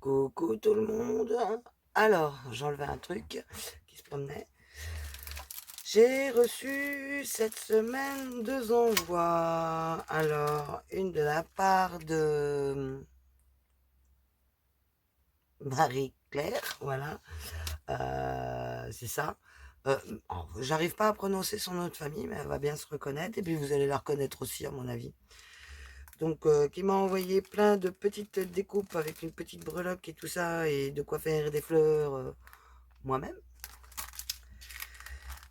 Coucou tout le monde. Alors, j'enlevais un truc qui se promenait. J'ai reçu cette semaine 2 envois. Alors, une de la part de Marie-Claire, voilà. C'est ça. J'arrive pas à prononcer son nom de famille, mais elle va bien se reconnaître. Et puis vous allez la reconnaître aussi, à mon avis. Donc, qui m'a envoyé plein de petites découpes avec une petite breloque et tout ça, et de quoi faire des fleurs moi-même.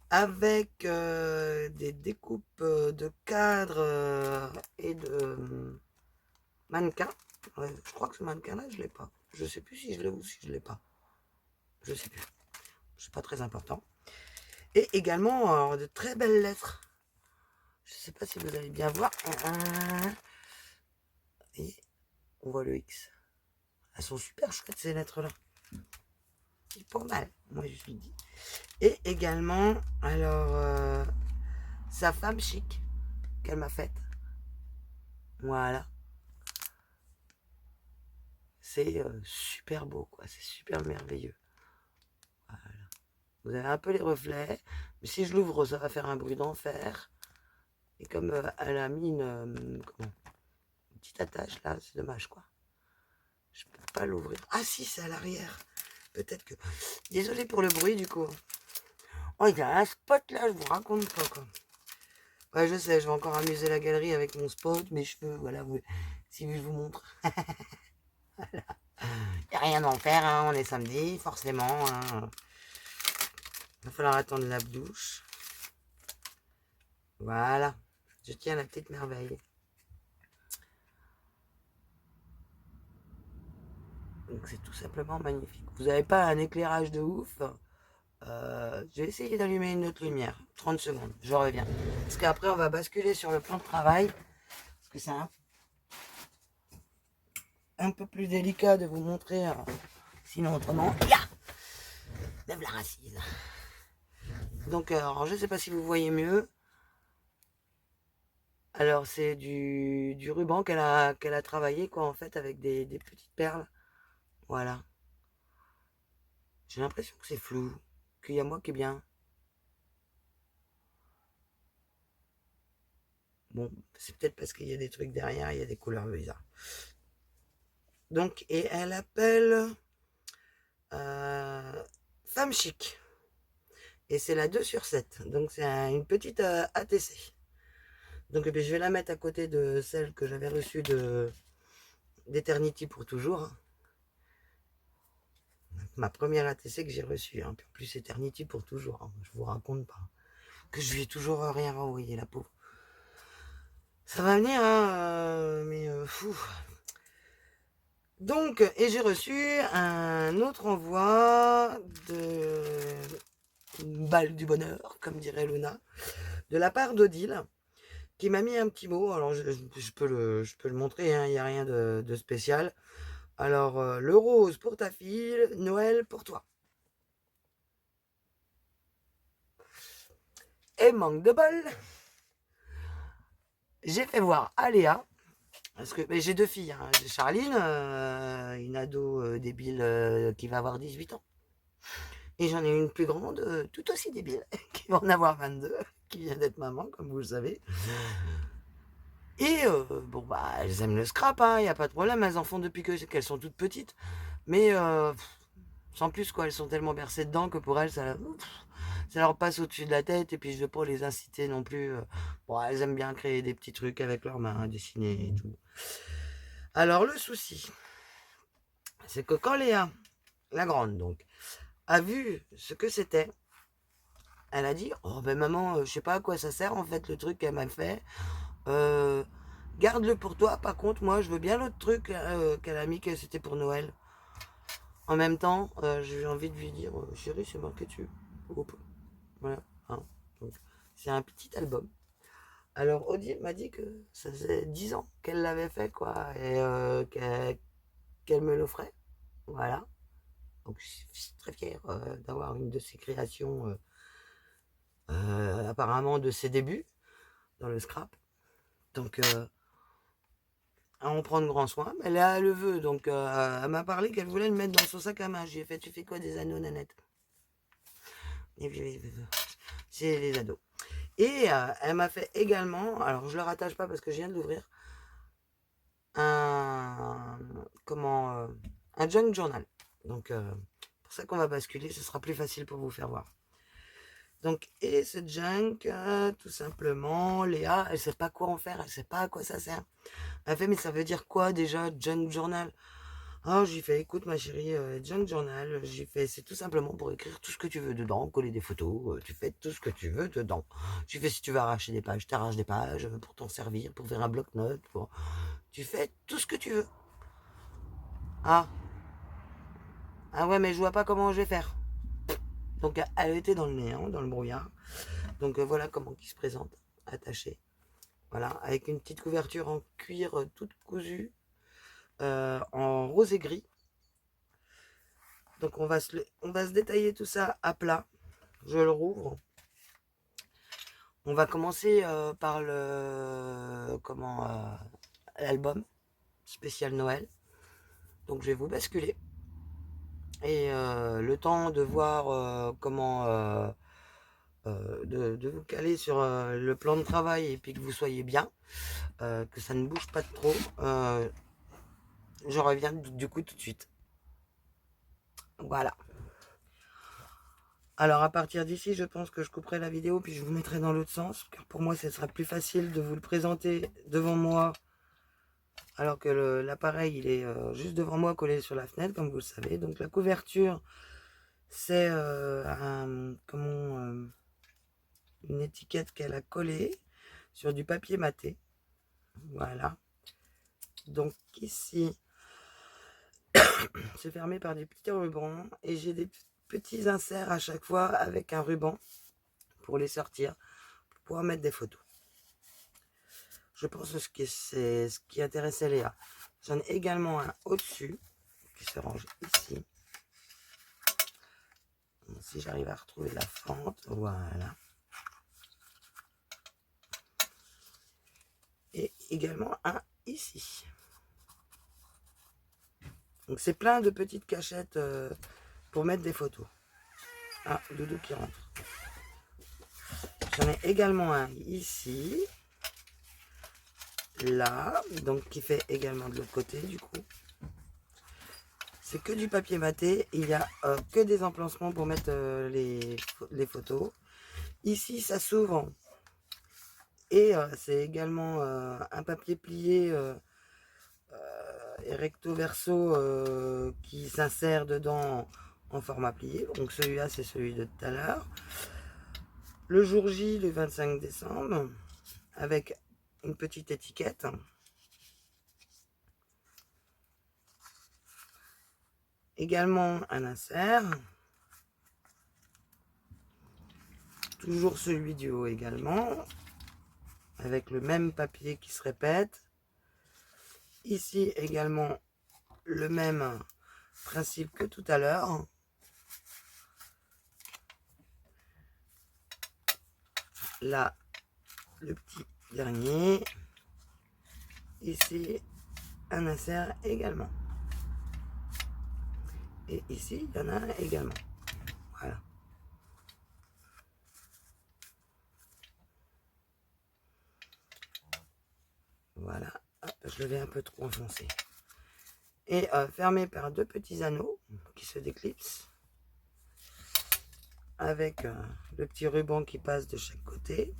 Avec des découpes de cadres et de mannequins. Ouais, je crois que ce mannequin-là, je l'ai pas. Je sais plus si je l'ai ou si je l'ai pas. Je sais plus. C'est pas très important. Et également de très belles lettres. Je sais pas si vous allez bien voir. Et on voit le X. Elles sont super chouettes ces lettres-là. C'est pas mal, moi je suis dit. Et également, alors, sa femme chic qu'elle m'a faite. Voilà. C'est super beau, quoi. C'est super merveilleux. Voilà. Vous avez un peu les reflets. Mais si je l'ouvre, ça va faire un bruit d'enfer. Et comme elle a mis comment, une petite attache là, c'est dommage, quoi. Je peux pas l'ouvrir. Ah si, c'est à l'arrière. Peut-être que... Désolé pour le bruit, du coup. Oh, il y a un spot là, je vous raconte pas, quoi. Ouais, je sais, je vais encore amuser la galerie avec mon spot, mes cheveux, voilà. Si je vous montre. Voilà. Il n'y a rien à en faire, hein, on est samedi, forcément. Hein. Il va falloir attendre la douche. Voilà, je tiens la petite merveille. Donc c'est tout simplement magnifique. Vous n'avez pas un éclairage de ouf. Je vais essayer d'allumer une autre lumière. 30 secondes, je reviens. Parce qu'après on va basculer sur le plan de travail. Parce que c'est un peu plus délicat de vous montrer. Sinon autrement, lève la racine. Donc alors, je ne sais pas si vous voyez mieux. Alors c'est du ruban qu'elle a travaillé, quoi, en fait, avec des petites perles. Voilà. J'ai l'impression que c'est flou, qu'il y a moi qui est bien. Bon, c'est peut-être parce qu'il y a des trucs derrière, il y a des couleurs bizarres. Donc, et elle appelle Femme Chic. Et c'est la 2/7. Donc c'est une petite ATC. Donc je vais la mettre à côté de celle que j'avais reçue d'Eternity pour toujours. Ma première ATC que j'ai reçue. Hein. En plus Eternity pour toujours. Hein. Je vous raconte pas. Que je lui ai toujours rien renvoyé, la pauvre. Ça va venir, hein, mais fou. Donc, et j'ai reçu un autre envoi de balle du bonheur, comme dirait Luna, de la part d'Odile, qui m'a mis un petit mot. Alors, je peux le montrer, hein, il n'y a rien de spécial. Alors, le rose pour ta fille, Noël pour toi. Et manque de bol, j'ai fait voir à Léa, parce que j'ai 2 filles. Hein. J'ai Charline, une ado débile qui va avoir 18 ans. Et j'en ai une plus grande, tout aussi débile, qui va en avoir 22, qui vient d'être maman, comme vous le savez. Et bon, bah, elles aiment le scrap, hein, y a pas de problème, elles en font depuis qu'elles sont toutes petites. Mais sans plus, quoi, elles sont tellement bercées dedans que pour elles, ça leur passe au-dessus de la tête. Et puis je veux pas les inciter non plus. Bon, elles aiment bien créer des petits trucs avec leurs mains, dessiner et tout. Alors le souci, c'est que quand Léa, la grande donc, a vu ce que c'était, elle a dit, oh ben maman, je sais pas à quoi ça sert en fait le truc qu'elle m'a fait. Euh, Garde-le pour toi. Par contre, moi, je veux bien l'autre truc qu'elle a mis que c'était pour Noël. En même temps, j'ai envie de lui dire, chérie, c'est marqué dessus. Oups. Voilà. Hein. Donc, c'est un petit album. Alors, Odile m'a dit que ça faisait 10 ans qu'elle l'avait fait, quoi, et qu'elle me l'offrait. Voilà. Donc, je suis très fière d'avoir une de ses créations, apparemment de ses débuts dans le scrap. Donc, à en prendre grand soin. Mais là, elle le veut, donc elle m'a parlé qu'elle voulait le mettre dans son sac à main. J'ai fait, tu fais quoi des anneaux, Nanette? Et puis, c'est les ados. Et elle m'a fait également, alors je le rattache pas parce que je viens de l'ouvrir, un, comment, un junk journal. Donc, pour ça qu'on va basculer, ce sera plus facile pour vous faire voir. Donc, et ce junk, tout simplement, Léa, elle sait pas quoi en faire, elle sait pas à quoi ça sert. Elle fait, mais ça veut dire quoi déjà, junk journal? Ah, j'ai fait, écoute ma chérie, junk journal, j'ai fait, c'est tout simplement pour écrire tout ce que tu veux dedans, coller des photos, tu fais tout ce que tu veux dedans. J'ai fait, si tu veux arracher des pages, t'arraches des pages pour t'en servir, pour faire un bloc-notes, pour... Tu fais tout ce que tu veux. Ah, ah ouais, mais je vois pas comment je vais faire. Donc elle était dans le néant, dans le brouillard. Donc voilà comment il se présente, attaché. Voilà, avec une petite couverture en cuir toute cousue, en rose et gris. Donc on va se détailler tout ça à plat. Je le rouvre. On va commencer par l'album spécial Noël. Donc je vais vous basculer. Et le temps de voir de vous caler sur le plan de travail et puis que vous soyez bien, que ça ne bouge pas de trop. Je reviens du coup tout de suite. Voilà. Alors à partir d'ici, je pense que je couperai la vidéo puis je vous mettrai dans l'autre sens, car pour moi, ce sera plus facile de vous le présenter devant moi, alors que l'appareil, il est juste devant moi, collé sur la fenêtre, comme vous le savez. Donc la couverture, c'est une étiquette qu'elle a collée sur du papier maté. Voilà. Donc ici, c'est fermé par des petits rubans et j'ai des petits inserts à chaque fois avec un ruban pour les sortir, pour pouvoir mettre des photos. Je pense que c'est ce qui intéressait Léa. J'en ai également un au-dessus qui se range ici. Si j'arrive à retrouver la fente, voilà. Et également un ici. Donc c'est plein de petites cachettes pour mettre des photos. Ah, Doudou qui rentre. J'en ai également un ici. Là, donc qui fait également de l'autre côté du coup. C'est que du papier maté. Il n'y a que des emplacements pour mettre les photos. Ici, ça s'ouvre. Et c'est également un papier plié et recto verso qui s'insère dedans en format plié. Donc celui-là, c'est celui de tout à l'heure. Le jour J, le 25 décembre, avec une petite étiquette. Également un insert. Toujours celui du haut également. Avec le même papier qui se répète. Ici également le même principe que tout à l'heure. Là, le petit dernier. Ici, un insert également. Et ici, il y en a un également. Voilà. Voilà. Hop, je le vais un peu trop enfoncer. Et fermé par deux petits anneaux qui se déclipsent. Avec le petit ruban qui passe de chaque côté.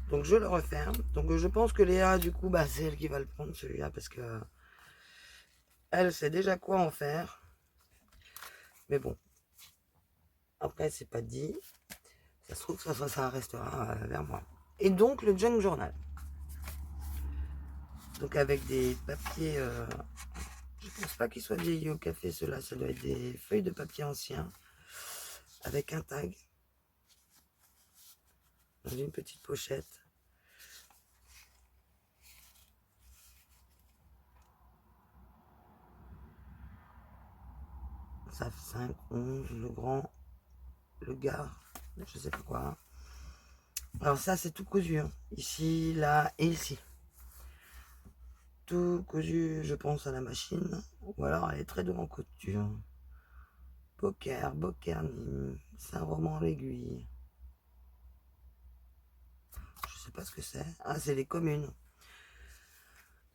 Donc je le referme. Donc je pense que Léa, du coup, bah, c'est elle qui va le prendre celui-là parce que elle sait déjà quoi en faire. Mais bon, après c'est pas dit. Ça se trouve que ça restera vers moi. Et donc le junk journal. Donc avec des papiers, je pense pas qu'ils soient vieillis au café, ceux-là, ça doit être des feuilles de papier anciens avec un tag dans une petite pochette. Ça fait 5, 11, le grand, le gars, je sais pas quoi. Alors ça c'est tout cousu, hein. Ici, là et ici. tout cousu, je pense, à la machine. Ou alors elle est très dure en couture. Boker Nîmes, c'est un roman à l'aiguille. Je sais pas ce que c'est. Ah, c'est les communes.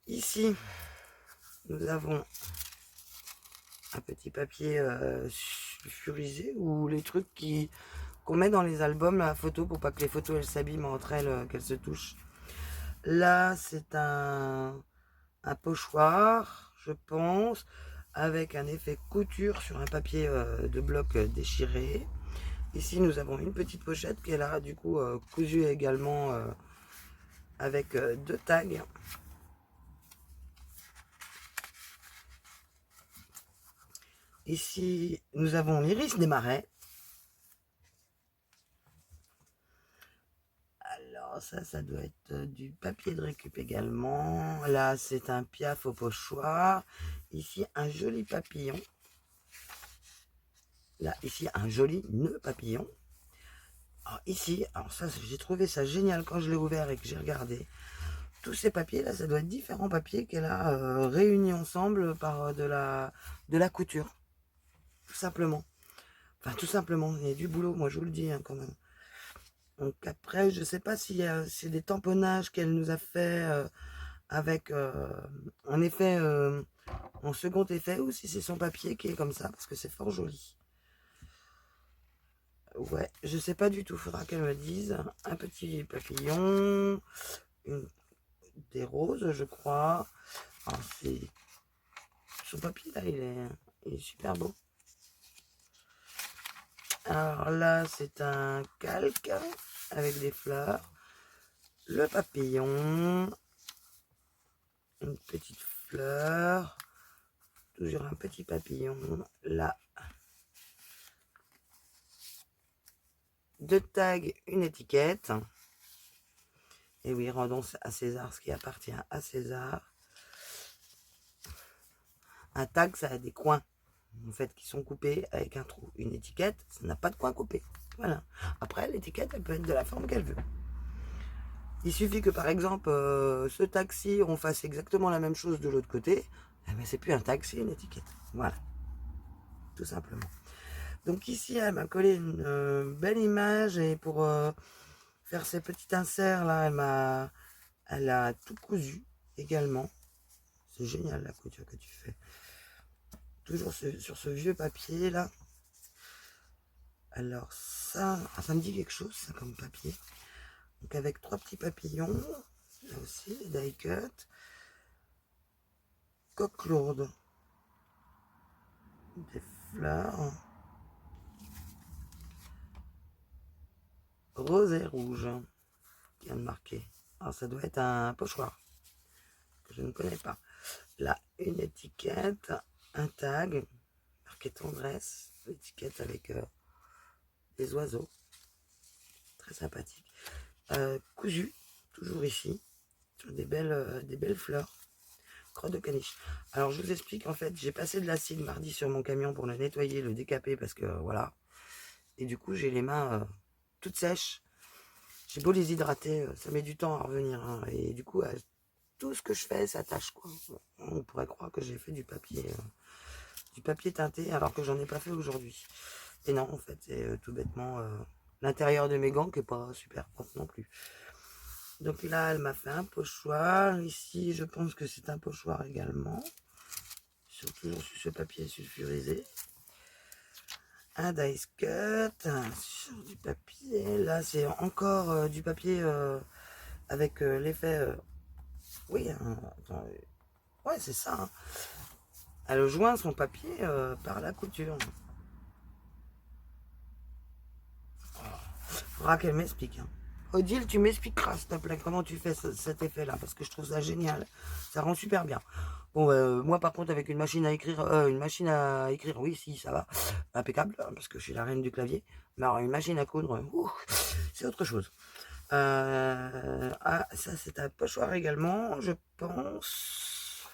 Ici, nous avons un petit papier sulfurisé ou les trucs qu'on met dans les albums à photo pour pas que les photos elles s'abîment entre elles, qu'elles se touchent. Là, c'est un pochoir, je pense, avec un effet couture sur un papier de bloc déchiré. Ici, nous avons une petite pochette qui est là, du coup, cousue également avec 2 tags. Ici, nous avons l'iris des marais. Alors ça doit être du papier de récup également. Là, c'est un piaf au pochoir. Ici, un joli papillon. Là, ici, un joli nœud papillon. Alors ici, alors ça, j'ai trouvé ça génial quand je l'ai ouvert et que j'ai regardé. Tous ces papiers là, ça doit être différents papiers qu'elle a réunis ensemble par de la couture. Tout simplement. Enfin, tout simplement, il y a du boulot, moi je vous le dis hein, quand même. Donc après, je sais pas si c'est des tamponnages qu'elle nous a fait avec un effet, en second effet, ou si c'est son papier qui est comme ça, parce que c'est fort joli. Ouais, je sais pas du tout, faudra qu'elle me dise. Un petit papillon, des roses, je crois. Alors, son papier là, il est super beau. Alors là, c'est un calque avec des fleurs. Le papillon, une petite fleur, toujours un petit papillon. Là, 2 tags, une étiquette. Et oui, rendons à César ce qui appartient à César. Un tag, ça a des coins, en fait, qui sont coupés avec un trou. Une étiquette, ça n'a pas de coin coupé. Voilà. Après, l'étiquette, elle peut être de la forme qu'elle veut. Il suffit que, par exemple, ce taxi, on fasse exactement la même chose de l'autre côté. Eh ben, c'est plus un tag, c'est une étiquette. Voilà. Tout simplement. Donc ici, elle m'a collé une belle image. Et pour faire ces petits inserts, là, elle a tout cousu également. C'est génial la couture que tu fais. Toujours sur ce vieux papier, là. Alors ça me dit quelque chose, ça, comme papier. Donc avec 3 petits papillons, là aussi, les die cut, coque lourde, des fleurs, rose et rouge, qui vient de marquer. Alors ça doit être un pochoir, que je ne connais pas. Là, une étiquette, un tag, marqué tendresse, l'étiquette avec des oiseaux, très sympathique. Cousu, toujours ici, sur des belles fleurs. Crotte de caniche. Alors je vous explique, en fait, j'ai passé de l'acide mardi sur mon camion pour le nettoyer, le décaper, parce que voilà. Et du coup, j'ai les mains toutes sèches. J'ai beau les hydrater, ça met du temps à revenir. Hein, et du coup, tout ce que je fais, ça tâche, quoi. On pourrait croire que j'ai fait du papier teinté, alors que j'en ai pas fait aujourd'hui. Et non, en fait, c'est tout bêtement l'intérieur de mes gants qui est pas super propre non plus. Donc là, elle m'a fait un pochoir. Ici, je pense que c'est un pochoir également. Toujours sur ce papier sulfurisé. Un dice cut sur du papier. Là, c'est encore du papier avec l'effet... oui, attends, ouais, c'est ça. Hein. Elle joint son papier par la couture. Faudra qu'elle m'explique. Hein. Odile, tu m'expliqueras, s'il te plaît, comment tu fais cet effet-là, parce que je trouve ça génial. Ça rend super bien. Bon, moi, par contre, avec une machine à écrire, oui, si, ça va. Impeccable, hein, parce que je suis la reine du clavier. Mais alors, une machine à coudre, c'est autre chose. Ah, ça, c'est un pochoir également, je pense.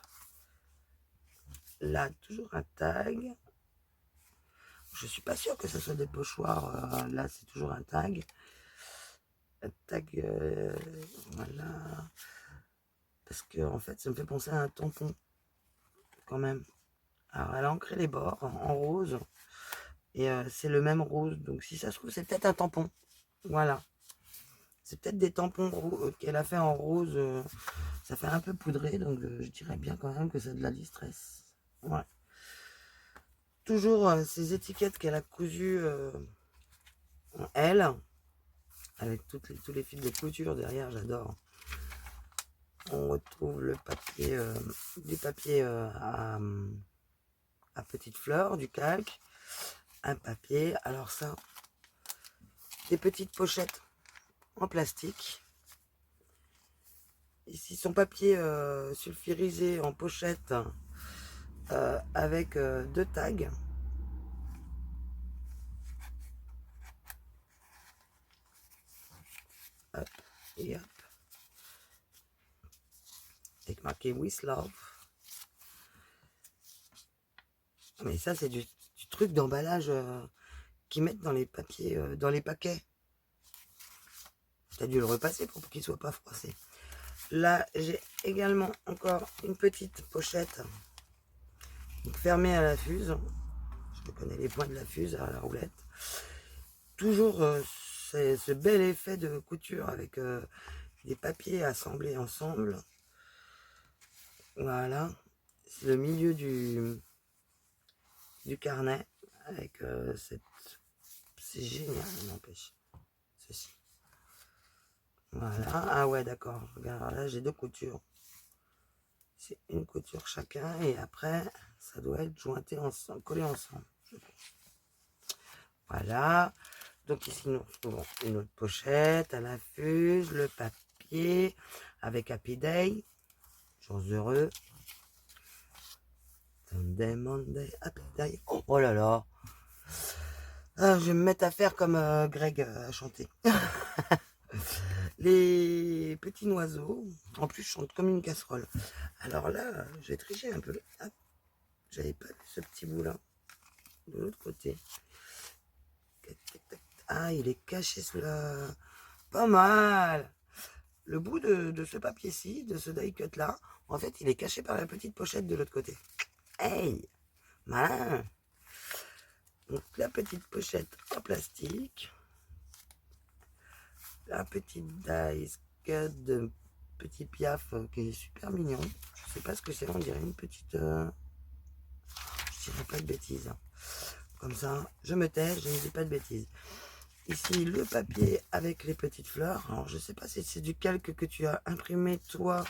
Là, toujours un tag. Je suis pas sûr que ce soit des pochoirs. Là, c'est toujours un tag. Tag, voilà. Parce que en fait, ça me fait penser à un tampon, quand même. Alors, elle a ancré les bords en rose. Et c'est le même rose. Donc, si ça se trouve, c'est peut-être un tampon. Voilà. C'est peut-être des tampons qu'elle a fait en rose. Ça fait un peu poudré. Donc, je dirais bien quand même que c'est de la distress. Ouais. Toujours ces étiquettes qu'elle a cousues en L. Avec tous les fils de couture derrière. J'adore. On retrouve le papier, du papier à petites fleurs, du calque. Un papier. Alors ça, des petites pochettes en plastique. Ici, son papier sulfurisé en pochette avec 2 tags. Hop, et hop. Avec marqué With Love. Mais ça, c'est du truc d'emballage qu'ils mettent dans les papiers, dans les paquets. T'as dû le repasser pour qu'il ne soit pas froissé. Là, j'ai également encore une petite pochette fermée à la fuse. Je connais les points de la fuse à la roulette. Toujours ce bel effet de couture avec des papiers assemblés ensemble. Voilà. C'est le milieu du carnet avec cette... C'est génial, n'empêche. Ceci. Voilà. Ah ouais, d'accord. Regarde, là, j'ai 2 coutures. C'est une couture chacun et après, ça doit être jointé ensemble, collé ensemble, je pense. Voilà. Donc ici, nous retrouvons une autre pochette à la fuse, le papier avec Happy Day, jours heureux. Sunday, Monday, Happy Day. Oh là là. Ah, je vais me mettre à faire comme Greg a chanté. Les petits noiseaux. En plus, je chante comme une casserole. Alors là, j'ai triché un peu. Hop. J'avais pas vu ce petit bout là. De l'autre côté. Ah, il est caché sous la... Pas mal. Le bout de ce papier-ci, de ce die cut là, en fait, il est caché par la petite pochette de l'autre côté. Hey, malin. Donc, la petite pochette en plastique. La petite die cut de petit Piaf qui est super mignon. Je sais pas ce que c'est, on dirait une petite... Je dirais pas de bêtises. Hein. Comme ça, je me tais, je ne dis pas de bêtises. Ici, le papier avec les petites fleurs. Alors, je sais pas si c'est du calque que tu as imprimé toi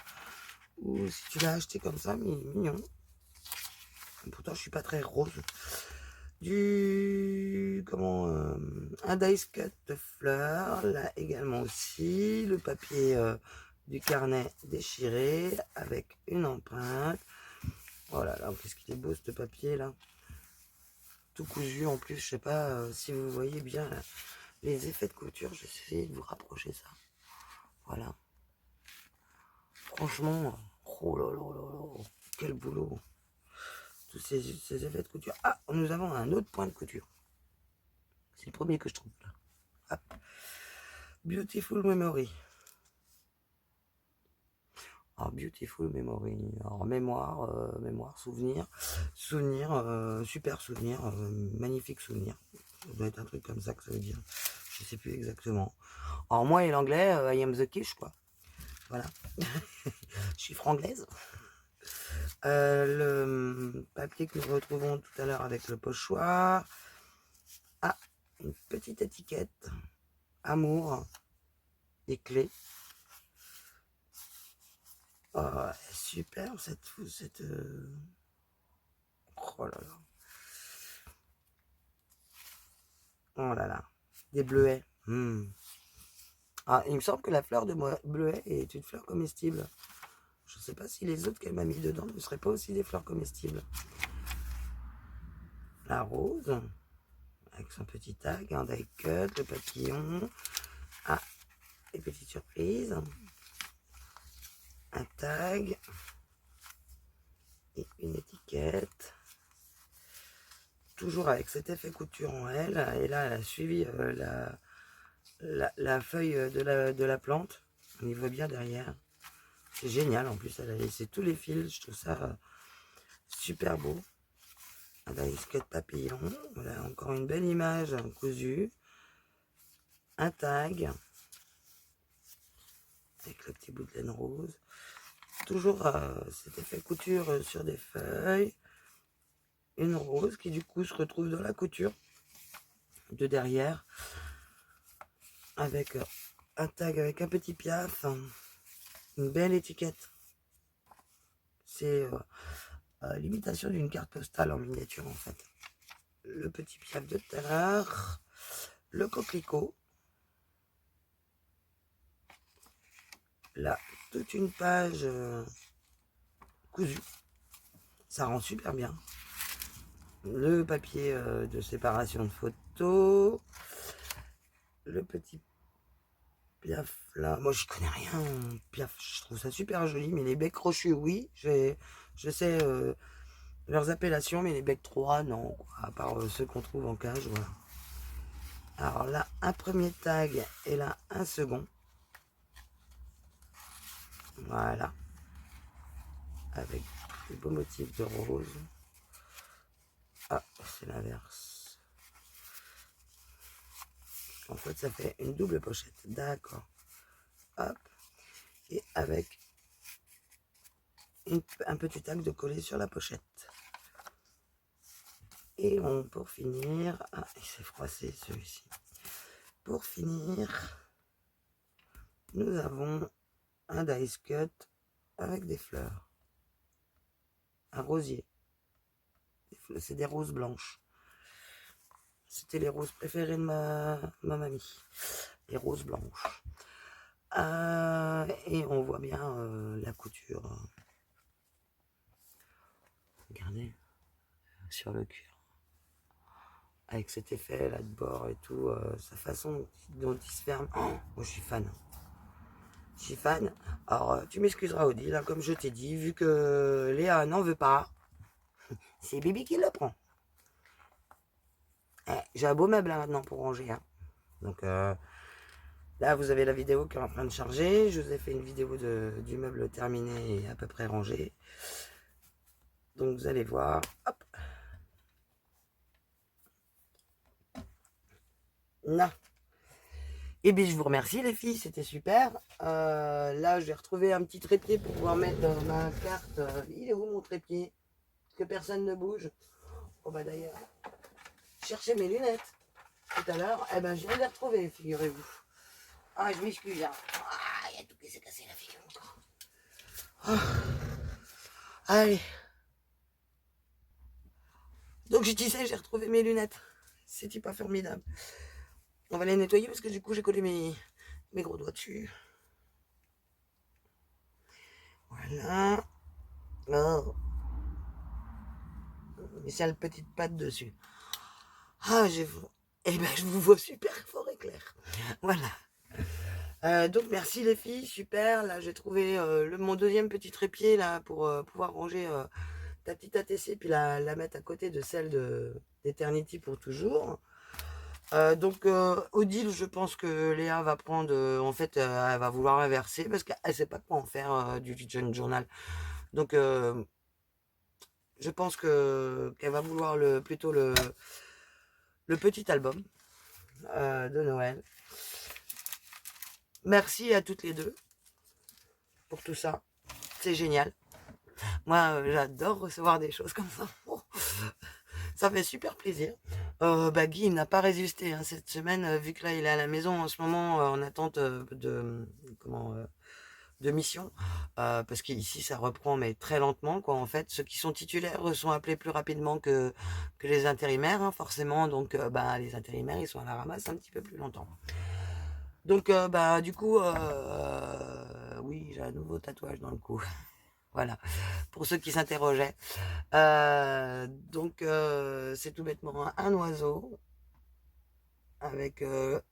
ou si tu l'as acheté comme ça, mais mignon. Pourtant, je suis pas très rose. Un dice cut de fleurs, là également aussi. Le papier du carnet déchiré avec une empreinte. Oh là là, qu'est-ce qu'il est beau ce papier là. Tout cousu en plus, je sais pas si vous voyez bien là, les effets de couture, je vais essayer de vous rapprocher ça. Voilà. Franchement, oh là là là là, quel boulot. Tous ces effets de couture. Ah, nous avons un autre point de couture. C'est le premier que je trouve là. Hop. Beautiful Memory. Alors, Beautiful Memory. Alors, mémoire, souvenir. Super souvenir, magnifique souvenir. Ça doit être un truc comme ça que ça veut dire. Je sais plus exactement. Alors, moi et l'anglais, I am the quiche, quoi. Voilà. Je suis franglaise. Le papier que nous retrouvons tout à l'heure avec le pochoir. Ah, une petite étiquette. Amour. Des clés. Oh, super cette oh là là. Oh là là. Des bleuets. Ah, il me semble que la fleur de bleuet est une fleur comestible. Je ne sais pas si les autres qu'elle m'a mis dedans ne seraient pas aussi des fleurs comestibles. La rose, avec son petit tag, un die cut, le papillon. Ah, les petites surprises. Un tag. Et une étiquette. Toujours avec cet effet couture en L. Et là, elle a suivi la feuille de la plante. On y voit bien derrière. C'est génial, en plus elle a laissé tous les fils, je trouve ça super beau. Un dice cut papillon, voilà encore une belle image cousue. Un tag avec le petit bout de laine rose. Toujours cet effet couture sur des feuilles. Une rose qui du coup se retrouve dans la couture de derrière. Avec un tag avec un petit piaf. Une belle étiquette. C'est l'imitation d'une carte postale en miniature en fait. Le petit piaf de tout à l'heure. Le coquelicot. Là, toute une page cousue. Ça rend super bien. Le papier de séparation de photos. Le petit piaf là. Moi, je connais rien. Piaf, je trouve ça super joli. Mais les becs crochus, oui. Je sais leurs appellations, mais les becs 3, non. Quoi, à part ceux qu'on trouve en cage, voilà. Alors là, un premier tag et là, un second. Voilà. Avec des beaux motifs de rose. Ah, c'est l'inverse. En fait, ça fait une double pochette. D'accord. Hop. Et avec un petit tag de coller sur la pochette. Et pour finir... Ah, il s'est froissé celui-ci. Pour finir, nous avons un dice cut avec des fleurs. Un rosier. C'est des roses blanches. C'était les roses préférées de ma mamie. Les roses blanches. Et on voit bien la couture. Regardez, sur le cuir. Avec cet effet là de bord et tout, sa façon dont il se ferme. Oh, moi je suis fan. Je suis fan. Alors tu m'excuseras Odile, là, comme je t'ai dit, vu que Léa n'en veut pas, c'est Bibi qui le prend. J'ai un beau meuble là, maintenant pour ranger. Hein. Donc là vous avez la vidéo qui est en train de charger. Je vous ai fait une vidéo du meuble terminé et à peu près rangé. Donc vous allez voir. Hop. Non. Et bien je vous remercie les filles, c'était super. Là je vais retrouver un petit trépied pour pouvoir mettre ma carte. Il est où mon trépied? Que personne ne bouge. Oh bah d'ailleurs, chercher mes lunettes tout à l'heure. Eh ben je viens de les retrouver, figurez-vous. Ah je m'excuse. Hein. Ah, il y a tout qui s'est cassé la figure encore. Oh. Allez. Donc je disais, j'ai retrouvé mes lunettes. C'est pas formidable. On va les nettoyer parce que du coup j'ai collé mes gros doigts dessus. Voilà. Oh. Mais c'est la petite patte dessus. Ah, eh ben, je vous vois super fort et clair. Voilà. Donc merci les filles, super. Là j'ai trouvé mon deuxième petit trépied là pour pouvoir ranger ta petite ATC puis la mettre à côté de celle d'Eternity pour toujours. Donc Odile, je pense que Léa va prendre, en fait, elle va vouloir inverser parce qu'elle sait pas quoi en faire du Vision Journal. Donc je pense qu'elle va vouloir plutôt le petit album de Noël. Merci à toutes les deux pour tout ça. C'est génial. Moi, j'adore recevoir des choses comme ça. Ça fait super plaisir. Guy n'a pas résisté hein, cette semaine, vu que là, il est à la maison en ce moment en attente de mission. Parce qu'ici, ça reprend, mais très lentement. Quoi. En fait, ceux qui sont titulaires sont appelés plus rapidement que les intérimaires, hein, forcément. Donc, les intérimaires, ils sont à la ramasse un petit peu plus longtemps. Donc, du coup, oui, j'ai un nouveau tatouage dans le cou. Voilà, pour ceux qui s'interrogeaient. Donc, c'est tout bêtement un oiseau avec le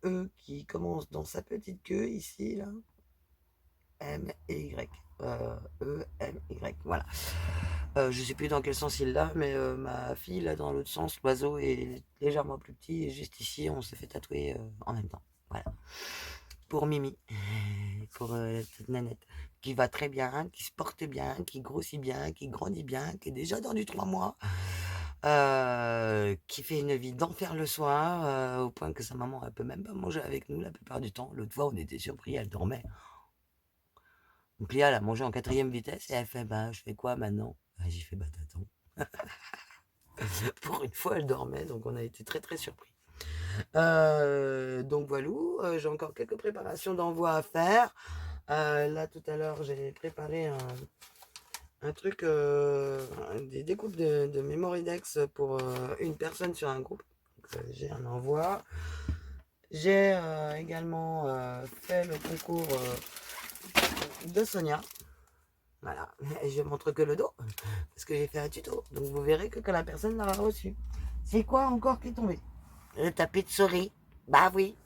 E qui commence dans sa petite queue ici, là. M et Y. E, M, Y, voilà. Je sais plus dans quel sens il l'a, mais ma fille, là, dans l'autre sens, l'oiseau est légèrement plus petit, et juste ici, on s'est fait tatouer en même temps. Voilà. Pour Mimi, pour cette nanette, qui va très bien, qui se porte bien, qui grossit bien, qui grandit bien, qui est déjà dans du 3 mois, qui fait une vie d'enfer le soir, au point que sa maman, elle peut même pas manger avec nous la plupart du temps. L'autre fois, on était surpris, elle dormait. Donc Léa, elle a mangé en 4e vitesse et elle fait, bah, je fais quoi maintenant? J'ai fait, bah, t'attends. Pour une fois, elle dormait, donc on a été très très surpris. Donc voilà, j'ai encore quelques préparations d'envoi à faire. Là, tout à l'heure, j'ai préparé un truc, des découpes de Memoridex pour une personne sur un groupe. J'ai un envoi. J'ai également fait le concours de Sonia. Voilà, et je montre que le dos, parce que j'ai fait un tuto. Donc vous verrez que quand la personne l'aura reçu. C'est quoi encore qui est tombé? Le tapis de souris. Bah oui.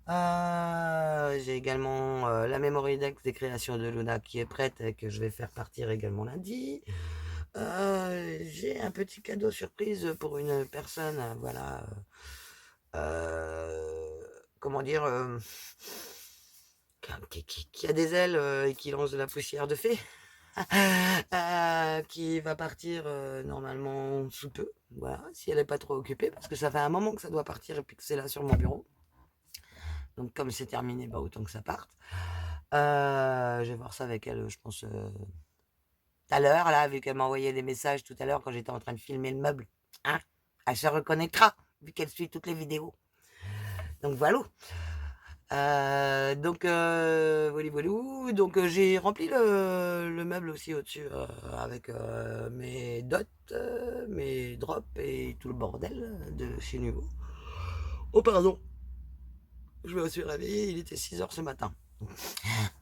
J'ai également la Memoridex des créations de Luna qui est prête et que je vais faire partir également lundi. J'ai un petit cadeau surprise pour une personne, voilà. Comment dire, qui a des ailes et qui lance de la poussière de fée. Qui va partir normalement sous peu, voilà, si elle n'est pas trop occupée, parce que ça fait un moment que ça doit partir et puis que c'est là sur mon bureau. Donc comme c'est terminé, bah autant que ça parte. Je vais voir ça avec elle, je pense, tout à l'heure, là, vu qu'elle m'a envoyé des messages tout à l'heure quand j'étais en train de filmer le meuble. Hein, elle se reconnaîtra, vu qu'elle suit toutes les vidéos. Donc voilà. Voilà. Donc j'ai rempli le meuble aussi au-dessus avec mes dots, mes drops et tout le bordel de chez Nuvo. Oh pardon, je me suis réveillé, il était 6h ce matin.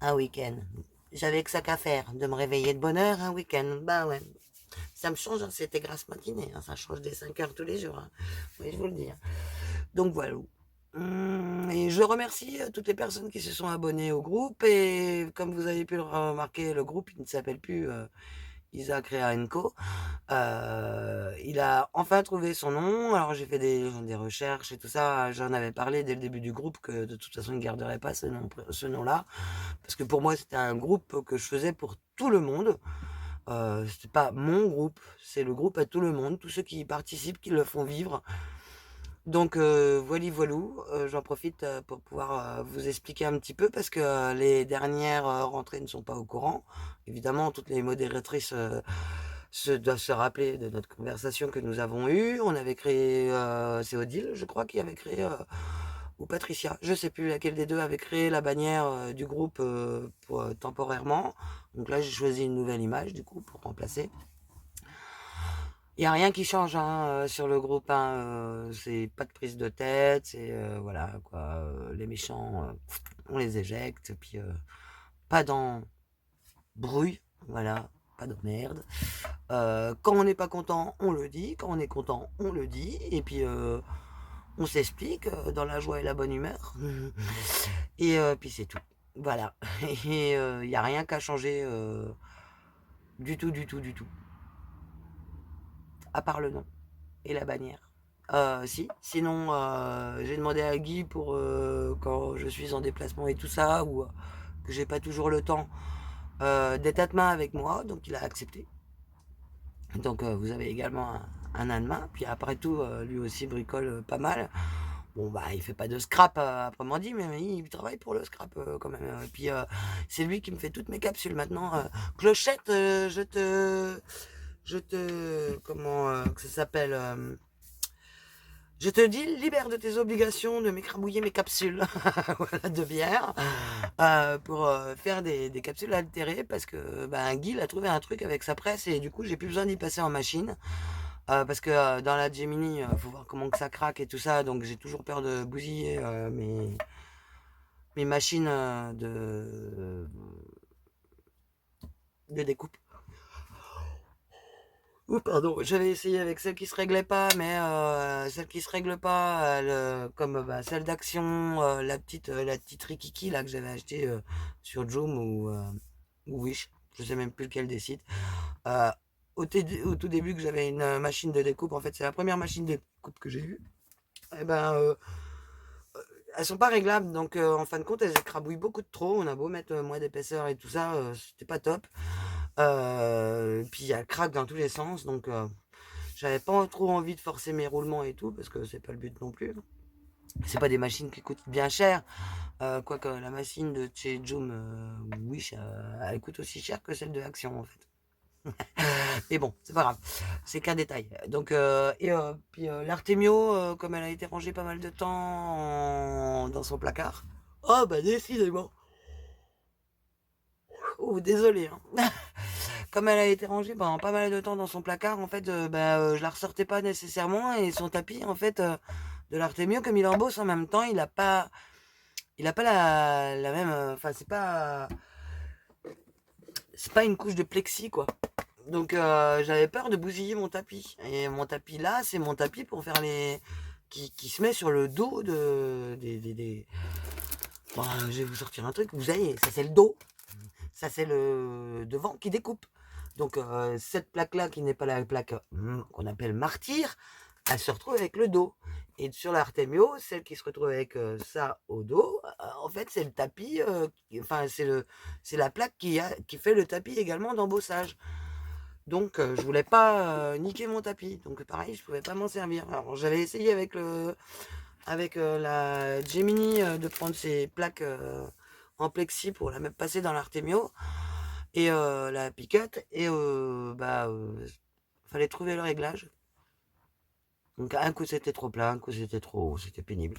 Un week-end. J'avais que ça qu'à faire, de me réveiller de bonne heure un week-end. Bah ouais. Ça me change, hein, c'était grasse matinée, hein, ça change des 5 heures tous les jours. Hein. Oui, je vous le dis. Hein. Donc voilà. Et je remercie toutes les personnes qui se sont abonnées au groupe. Et comme vous avez pu le remarquer, le groupe il ne s'appelle plus Isaac Rea Co. Il a enfin trouvé son nom. Alors j'ai fait des recherches et tout ça. J'en avais parlé dès le début du groupe que de toute façon il ne garderait pas ce nom-là. Parce que pour moi c'était un groupe que je faisais pour tout le monde. C'est pas mon groupe, c'est le groupe à tout le monde, tous ceux qui y participent, qui le font vivre. Donc voilou, j'en profite pour pouvoir vous expliquer un petit peu parce que les dernières rentrées ne sont pas au courant. Évidemment, toutes les modératrices doivent se rappeler de notre conversation que nous avons eue. On avait créé, c'est Odile, je crois, qui avait créé, ou Patricia, je sais plus laquelle des deux avait créé la bannière du groupe temporairement. Donc là, j'ai choisi une nouvelle image du coup pour remplacer. Il n'y a rien qui change hein, sur le groupe, hein, c'est pas de prise de tête, c'est voilà quoi, les méchants, on les éjecte, puis pas d'embrouille, voilà, pas de merde. Quand on n'est pas content, on le dit, quand on est content, on le dit, et puis on s'explique dans la joie et la bonne humeur, et puis c'est tout. Voilà, et il n'y a rien qu'à changer du tout, du tout, du tout, à part le nom et la bannière. Si, sinon j'ai demandé à Guy pour quand je suis en déplacement et tout ça, ou que j'ai pas toujours le temps d'être à main avec moi, donc il a accepté. Donc vous avez également un âne main, puis après tout, lui aussi bricole pas mal. Bon bah il fait pas de scrap proprement dit, mais il travaille pour le scrap quand même. Et puis c'est lui qui me fait toutes mes capsules maintenant. Clochette, comment que ça s'appelle je te dis, libère de tes obligations de m'écrabouiller mes capsules voilà, de bière pour faire des capsules altérées parce que Guy a trouvé un truc avec sa presse et du coup j'ai plus besoin d'y passer en machine parce que dans la Gemini faut voir comment que ça craque et tout ça donc j'ai toujours peur de bousiller mes machines de découpe. Ouh, pardon, j'avais essayé avec celle qui se réglait pas, mais celle qui se règle pas, comme celle d'Action, la petite Rikiki là que j'avais acheté sur Joom ou Wish, je sais même plus lequel des sites. Euh, au tout début que j'avais une machine de découpe, en fait c'est la première machine de découpe que j'ai eue. Et elles sont pas réglables, donc en fin de compte, elles écrabouillent beaucoup de trop. On a beau mettre moins d'épaisseur et tout ça, c'était pas top. Puis elles craquent dans tous les sens, donc j'avais pas trop envie de forcer mes roulements et tout, parce que c'est pas le but non plus. C'est pas des machines qui coûtent bien cher. Quoique la machine de chez Joom, oui, elle coûte aussi cher que celle de Action en fait. Mais bon, c'est pas grave, c'est qu'un détail. Donc, puis l'Artemio, comme elle a été rangée pas mal de temps dans son placard. Oh bah décidément. Oh désolé. Hein. Comme elle a été rangée pendant pas mal de temps dans son placard, en fait, je la ressortais pas nécessairement et son tapis, en fait, de l'Artemio, comme il embosse en même temps, il a pas la même, enfin c'est pas une couche de plexi quoi. Donc j'avais peur de bousiller mon tapis. Et mon tapis là, c'est mon tapis pour faire les qui se met sur le dos des... Bon, je vais vous sortir un truc. Vous savez, ça c'est le dos. Ça c'est le devant qui découpe. Donc cette plaque là qui n'est pas la plaque qu'on appelle martyr, elle se retrouve avec le dos. Et sur l'Artemio, celle qui se retrouve avec ça au dos, en fait c'est le tapis, enfin c'est la plaque qui fait le tapis également d'embossage. Donc je voulais pas niquer mon tapis. Donc pareil, je pouvais pas m'en servir. Alors j'avais essayé avec la Gemini de prendre ses plaques en plexi pour la même passer dans l'Artemio et la picote et fallait trouver le réglage. Donc un coup c'était trop plat, un coup c'était trop haut, c'était pénible.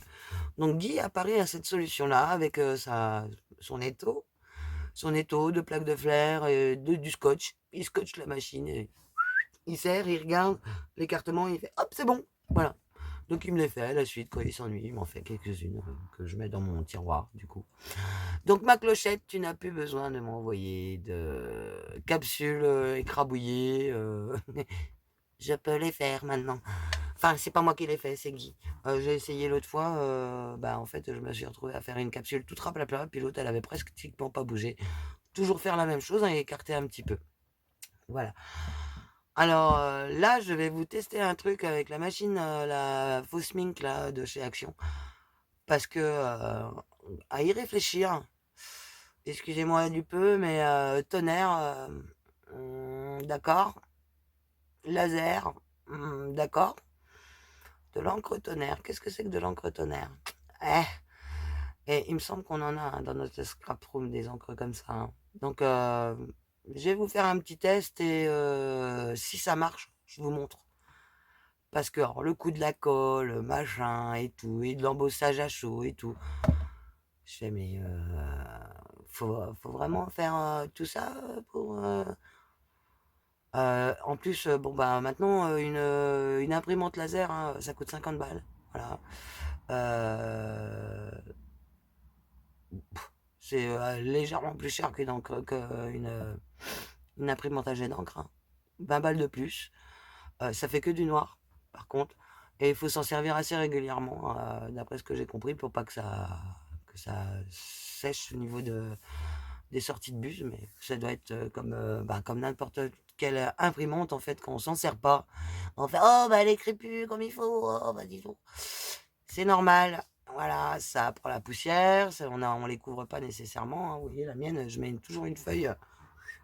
Donc Guy apparaît à cette solution-là avec son étau de plaques de fer et du scotch. Il scotche la machine, et il serre, il regarde l'écartement, il fait hop c'est bon, voilà. Donc il me les fait à la suite quand il s'ennuie, il m'en fait quelques-unes que je mets dans mon tiroir du coup. Donc ma clochette, tu n'as plus besoin de m'envoyer de capsules écrabouillées. Je peux les faire maintenant. Enfin, c'est pas moi qui les fais, c'est Guy. J'ai essayé l'autre fois, en fait, je me suis retrouvé à faire une capsule toute raplapla, puis l'autre, elle avait pratiquement pas bougé. Toujours faire la même chose, hein, et écarter un petit peu. Voilà. Alors là, je vais vous tester un truc avec la machine, la fausse mink là, de chez Action. Parce que, à y réfléchir, excusez-moi du peu, mais tonnerre, d'accord. Laser, d'accord. De l'encre tonnerre. Qu'est-ce que c'est que de l'encre tonnerre? Eh. Et il me semble qu'on en a dans notre scrap room des encres comme ça. Hein. Donc, je vais vous faire un petit test et si ça marche, je vous montre. Parce que alors, le coup de la colle, machin et tout, et de l'embossage à chaud et tout. Je fais, mais faut vraiment faire tout ça pour. En plus, maintenant, une imprimante laser, hein, ça coûte 50 balles. Voilà. Euh, c'est légèrement plus cher qu'une imprimante à jet d'encre. Hein. 20 balles de plus. Ça fait que du noir, par contre. Et il faut s'en servir assez régulièrement, d'après ce que j'ai compris, pour pas que ça sèche au niveau des sorties de bus. Mais ça doit être comme n'importe quelle imprimante, en fait, quand on s'en sert pas. On fait, oh, elle écrit plus comme il faut. Oh, dis donc. C'est normal. Voilà, ça prend la poussière, on les couvre pas nécessairement. Hein. Vous voyez, la mienne, je mets toujours une feuille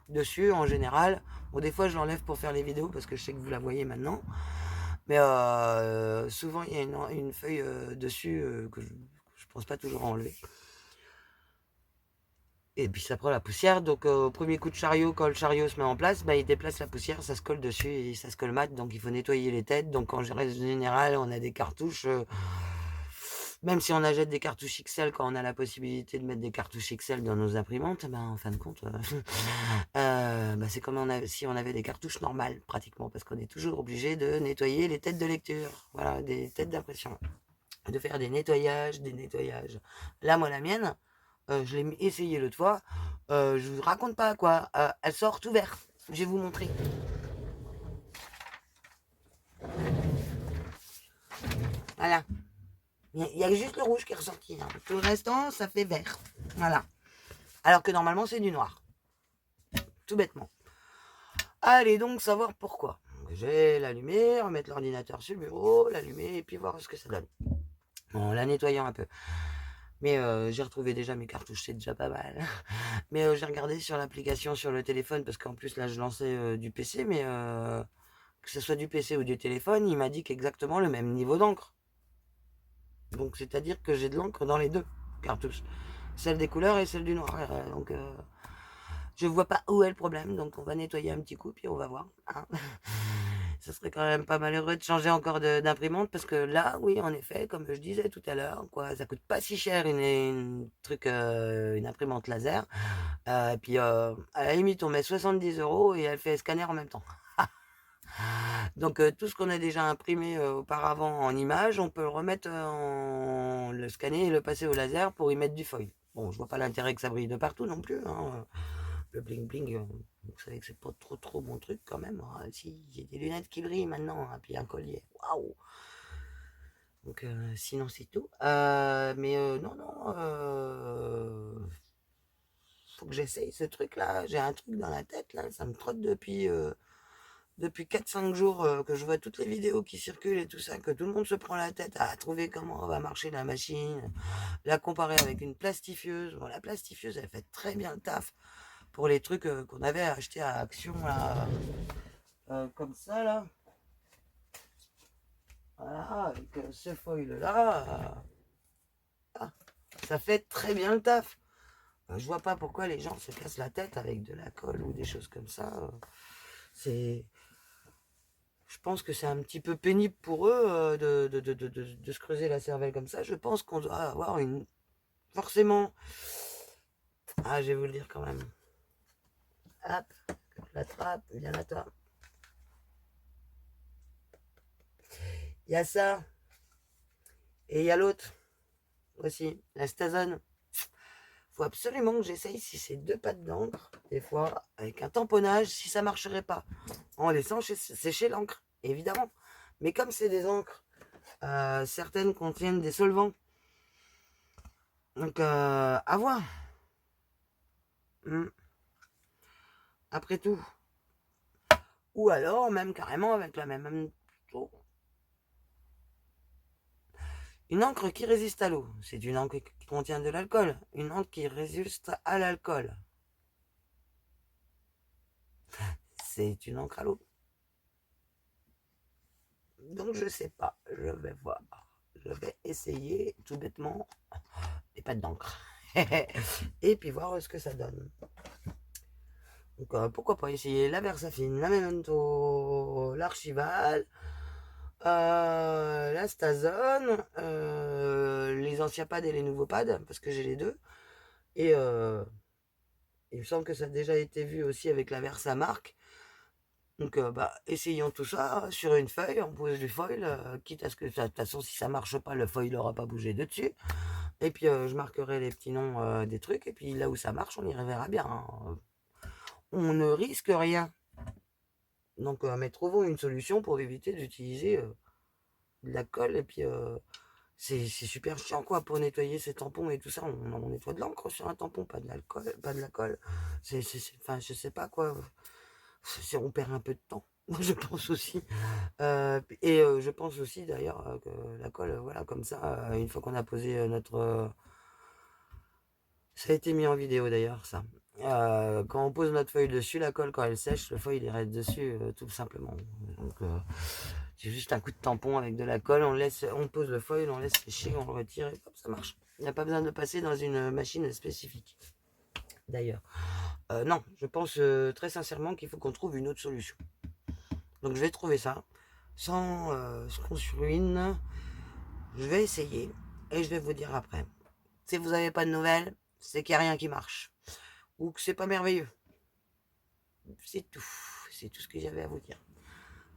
dessus en général. Bon, des fois, je l'enlève pour faire les vidéos parce que je sais que vous la voyez maintenant. Mais souvent, il y a une feuille dessus que je pense pas toujours à enlever. Et puis ça prend la poussière, donc au premier coup de chariot, quand le chariot se met en place, il déplace la poussière, ça se colle dessus et ça se colmate, donc il faut nettoyer les têtes. Donc en général, on a des cartouches, même si on achète des cartouches XL, quand on a la possibilité de mettre des cartouches XL dans nos imprimantes, en fin de compte, c'est comme si on avait des cartouches normales, pratiquement, parce qu'on est toujours obligé de nettoyer les têtes de lecture, voilà, des têtes d'impression, de faire des nettoyages, des nettoyages. Là, moi, la mienne, je l'ai essayé l'autre fois. Je vous raconte pas quoi. Elle sort tout verte. Je vais vous montrer. Voilà. Il y a juste le rouge qui est ressorti. Hein. Tout le restant, ça fait vert. Voilà. Alors que normalement, c'est du noir. Tout bêtement. Allez donc savoir pourquoi. Je vais l'allumer, remettre l'ordinateur sur le bureau, l'allumer et puis voir ce que ça donne. En la nettoyant un peu. Mais j'ai retrouvé déjà mes cartouches, c'est déjà pas mal. Mais j'ai regardé sur l'application sur le téléphone, parce qu'en plus là je lançais du PC, mais que ce soit du PC ou du téléphone, il m'a dit qu'exactement le même niveau d'encre. Donc c'est-à-dire que j'ai de l'encre dans les deux cartouches. Celle des couleurs et celle du noir. Donc je vois pas où est le problème, donc on va nettoyer un petit coup, puis on va voir. Hein. Ça serait quand même pas malheureux de changer encore d'imprimante, parce que là, oui, en effet, comme je disais tout à l'heure, quoi, ça coûte pas si cher une imprimante laser. Et puis à la limite, on met 70 € et elle fait scanner en même temps. Donc tout ce qu'on a déjà imprimé auparavant en image, on peut le remettre le scanner et le passer au laser pour y mettre du foil. Bon, je vois pas l'intérêt que ça brille de partout non plus. Hein. Le bling bling, vous savez que c'est pas trop mon truc quand même. Hein. Si, j'ai des lunettes qui brillent maintenant, hein, puis un collier. Waouh! Donc sinon c'est tout. Mais non, faut que j'essaye ce truc-là. J'ai un truc dans la tête, là, ça me trotte depuis 4-5 jours que je vois toutes les vidéos qui circulent et tout ça, que tout le monde se prend la tête à trouver comment va marcher la machine, la comparer avec une plastifieuse. Bon, la plastifieuse, elle fait très bien le taf pour les trucs qu'on avait achetés à Action, là, comme ça, là. Voilà, avec ce foil-là, ça fait très bien le taf. Je vois pas pourquoi les gens se cassent la tête avec de la colle ou des choses comme ça. C'est... Je pense que c'est un petit peu pénible pour eux de se creuser la cervelle comme ça. Je pense qu'on doit avoir une... Forcément... Ah, je vais vous le dire quand même. Hop, la trappe, viens là toi. Il y a ça. Et il y a l'autre aussi, la Stazone. Faut absolument que j'essaye si c'est 2 pattes d'encre, des fois, avec un tamponnage, si ça marcherait pas. En laissant sécher l'encre, évidemment. Mais comme c'est des encres, certaines contiennent des solvants. Donc, à voir. Après tout. Ou alors, même carrément avec la même... Une encre qui résiste à l'eau. C'est une encre qui contient de l'alcool. Une encre qui résiste à l'alcool. C'est une encre à l'eau. Donc, je sais pas. Je vais voir. Je vais essayer tout bêtement des pattes d'encre. Et puis voir ce que ça donne. Donc pourquoi pas essayer la Versafine, la Memento, l'Archival, la Stazone, les anciens pads et les nouveaux pads, parce que j'ai les deux. Et il me semble que ça a déjà été vu aussi avec la Versamark. Donc essayons tout ça sur une feuille, on pose du foil, quitte à ce que de toute façon si ça marche pas, le foil n'aura pas bougé de dessus. Et puis je marquerai les petits noms des trucs, et puis là où ça marche, on y reverra bien. Hein. On ne risque rien. Donc mais trouvons une solution pour éviter d'utiliser de la colle. Et puis c'est super chiant quoi pour nettoyer ces tampons et tout ça. On nettoie de l'encre sur un tampon, pas de l'alcool, pas de la colle. Enfin, je sais pas quoi. On perd un peu de temps. Je pense aussi. Et je pense aussi d'ailleurs que la colle, voilà, comme ça, une fois qu'on a posé notre... ça a été mis en vidéo d'ailleurs, ça. Quand on pose notre feuille dessus, la colle, quand elle sèche, le feuille il reste dessus, tout simplement. Donc, c'est juste un coup de tampon avec de la colle, on pose le feuille, on laisse sécher, on le retire et hop, ça marche. Il n'y a pas besoin de passer dans une machine spécifique. D'ailleurs, non, je pense très sincèrement qu'il faut qu'on trouve une autre solution. Donc je vais trouver ça, sans se construire. Je vais essayer et je vais vous dire après. Si vous n'avez pas de nouvelles, c'est qu'il n'y a rien qui marche. Ou que c'est pas merveilleux. C'est tout. C'est tout ce que j'avais à vous dire.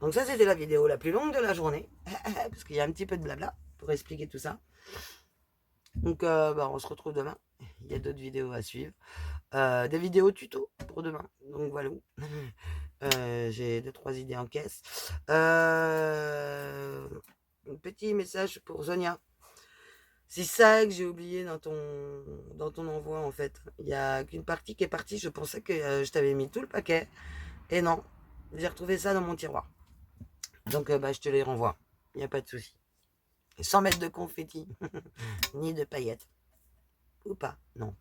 Donc ça, c'était la vidéo la plus longue de la journée. Parce qu'il y a un petit peu de blabla pour expliquer tout ça. Donc on se retrouve demain. Il y a d'autres vidéos à suivre. Des vidéos tuto pour demain. Donc voilà. J'ai 2-3 idées en caisse. Un petit message pour Sonia. C'est ça que j'ai oublié dans ton envoi en fait. Il n'y a qu'une partie qui est partie. Je pensais que je t'avais mis tout le paquet. Et non, j'ai retrouvé ça dans mon tiroir. Donc je te les renvoie. Il n'y a pas de souci. Sans mettre de confetti, ni de paillettes. Ou pas? Non.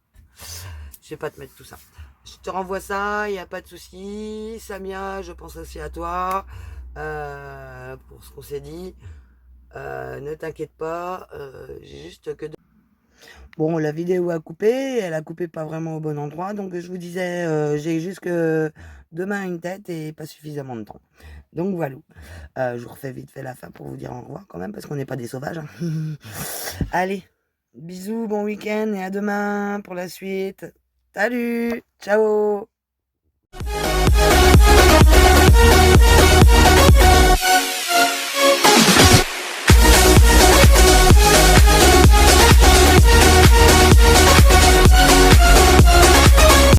Je vais pas te mettre tout ça. Je te renvoie ça, il n'y a pas de souci. Samia, je pense aussi à toi pour ce qu'on s'est dit. Ne t'inquiète pas, j'ai juste que... Bon, la vidéo a coupé, elle a coupé pas vraiment au bon endroit, donc je vous disais, j'ai jusque demain une tête et pas suffisamment de temps. Donc voilà. Je vous refais vite fait la fin pour vous dire au revoir quand même, parce qu'on n'est pas des sauvages. Hein. Allez, bisous, bon week-end et à demain pour la suite. Salut, ciao.